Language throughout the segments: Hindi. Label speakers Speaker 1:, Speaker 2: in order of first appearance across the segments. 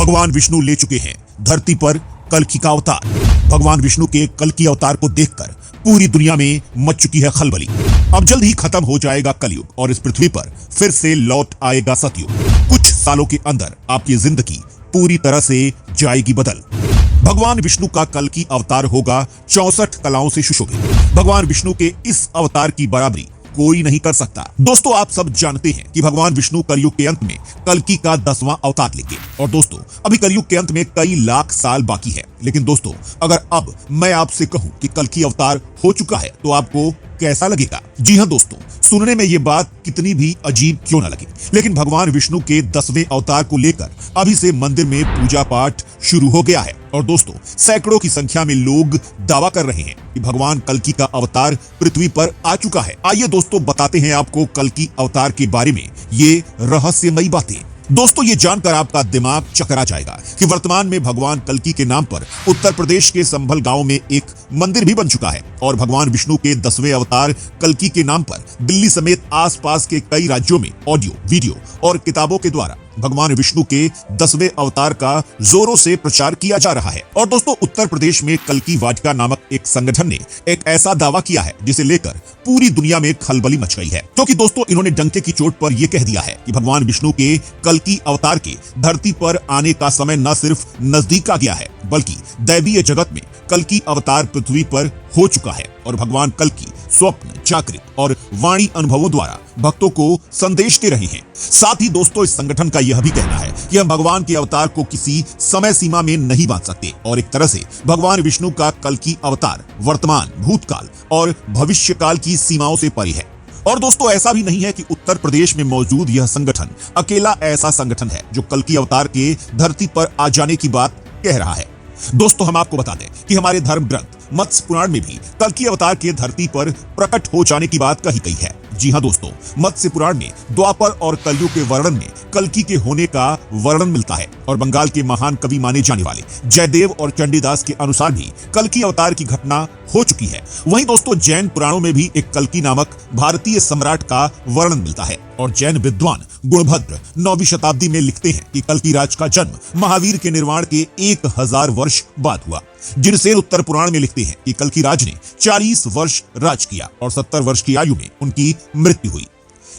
Speaker 1: भगवान विष्णु ले चुके हैं धरती पर कल्कि का अवतार। भगवान विष्णु के कल्कि अवतार को देखकर पूरी दुनिया में मच चुकी है खलबली। अब जल्द ही खत्म हो जाएगा कलयुग और इस पृथ्वी पर फिर से लौट आएगा सतयुग। कुछ सालों के अंदर आपकी जिंदगी पूरी तरह से जाएगी बदल। भगवान विष्णु का कल्कि अवतार होगा 64 कलाओं से सुशोभित। भगवान विष्णु के इस अवतार की बराबरी कोई नहीं कर सकता। दोस्तों, आप सब जानते हैं कि भगवान विष्णु कलयुग के अंत में कल्कि का 10वां अवतार लेंगे। और दोस्तों, अभी कलयुग के अंत में कई लाख साल बाकी है। लेकिन दोस्तों, अगर अब मैं आपसे कहूं कि कल्कि अवतार हो चुका है तो आपको कैसा लगेगा? जी हां दोस्तों, सुनने में ये बात कितनी भी अजीब क्यों ना लगे, लेकिन भगवान विष्णु के 10वें अवतार को लेकर अभी से मंदिर में पूजा पाठ शुरू हो गया है। और दोस्तों, सैकड़ों की संख्या में लोग दावा कर रहे हैं कि भगवान कल्कि का अवतार पृथ्वी पर आ चुका है। आइए दोस्तों, बताते हैं आपको कल्कि अवतार के बारे में ये रहस्यमयी बातें। दोस्तों, ये जानकर आपका दिमाग चकरा जाएगा कि वर्तमान में भगवान कल्कि के नाम पर उत्तर प्रदेश के संभल गांव में एक मंदिर भी बन चुका है। और भगवान विष्णु के 10वें अवतार कल्कि के नाम पर दिल्ली समेत आसपास के कई राज्यों में ऑडियो, वीडियो और किताबों के द्वारा भगवान विष्णु के 10वें अवतार का जोरों से प्रचार किया जा रहा है। और दोस्तों, उत्तर प्रदेश में कल्कि वाटिका नामक एक संगठन ने एक ऐसा दावा किया है जिसे लेकर पूरी दुनिया में खलबली मच गई है। क्योंकि दोस्तों, इन्होंने डंके की चोट पर यह कह दिया है कि भगवान विष्णु के कल्कि अवतार के धरती पर आने का समय न सिर्फ नजदीक आ गया है, बल्कि दैवीय जगत में कल्कि अवतार पृथ्वी पर हो चुका है। और भगवान कल्कि स्वप्न, जागृत और वाणी अनुभवों द्वारा भक्तों को संदेश दे रहे हैं। साथ ही दोस्तों, इस संगठन का यह भी कहना है कि हम भगवान के अवतार को किसी समय सीमा में नहीं बांध सकते और एक तरह से भगवान विष्णु का कल्कि अवतार वर्तमान, भूतकाल और भविष्य काल की सीमाओं से परे है। और दोस्तों, ऐसा भी नहीं है कि उत्तर प्रदेश में मौजूद यह संगठन अकेला ऐसा संगठन है जो कल्कि अवतार के धरती पर आ जाने की बात कह रहा है। दोस्तों, हम आपको बता दें कि हमारे धर्म ग्रंथ मत्स्य पुराण में भी कल्कि अवतार के धरती पर प्रकट हो जाने की बात कही गई है। जी हां दोस्तों, मत्स्य पुराण में द्वापर और कलयुग के वर्णन में कल्कि के होने का वर्णन मिलता है। और बंगाल के महान कवि माने जाने वाले जयदेव और चंडीदास के अनुसार भी कल्कि अवतार की घटना हो चुकी है। वहीं दोस्तों, जैन पुराणों में भी एक कल्कि नामक भारतीय सम्राट का वर्णन मिलता है। और जैन विद्वान गुणभद्र 9वीं शताब्दी में लिखते हैं कि कल्कि राज का जन्म महावीर के निर्वाण के 1000 वर्ष बाद हुआ। जिनसेन उत्तर पुराण में लिखते हैं कि कल्कि राज ने 40 वर्ष राज किया और 70 वर्ष की आयु में उनकी मृत्यु हुई।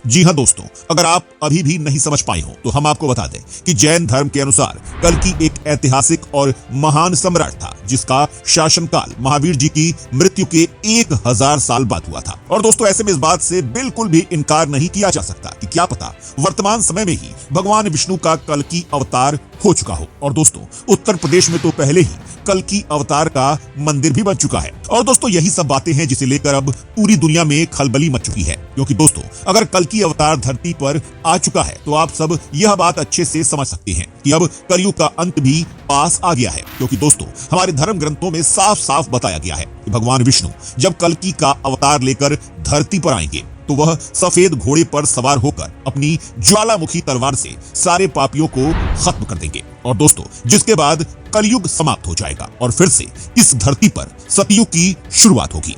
Speaker 1: जी हां दोस्तों, अगर आप अभी भी नहीं समझ पाए हो तो हम आपको बता दें कि जैन धर्म के अनुसार कल्कि एक ऐतिहासिक और महान सम्राट था जिसका शासनकाल महावीर जी की मृत्यु के 1000 साल बाद हुआ था। और दोस्तों, ऐसे में इस बात से बिल्कुल भी इनकार नहीं किया जा सकता कि क्या पता वर्तमान समय में ही भगवान विष्णु का कल्कि अवतार हो चुका हो। और दोस्तों, उत्तर प्रदेश में तो पहले ही कल्कि अवतार का मंदिर भी बन चुका है। और दोस्तों, यही सब बातें हैं जिसे लेकर अब पूरी दुनिया में खलबली मच चुकी है। क्योंकि दोस्तों, अगर कल्कि अवतार धरती पर आ चुका है तो आप सब यह बात अच्छे से समझ सकते हैं कि अब कलयुग का अंत भी पास आ गया है। क्योंकि दोस्तों, हमारे धर्म ग्रंथों में साफ साफ बताया गया है कि भगवान विष्णु जब कल्कि का अवतार लेकर धरती पर आएंगे तो वह सफेद घोड़े पर सवार होकर अपनी ज्वालामुखी तलवार से सारे पापियों को खत्म कर देंगे। और दोस्तों, जिसके बाद कलयुग समाप्त हो जाएगा और फिर से इस धरती पर सतयुग की शुरुआत होगी।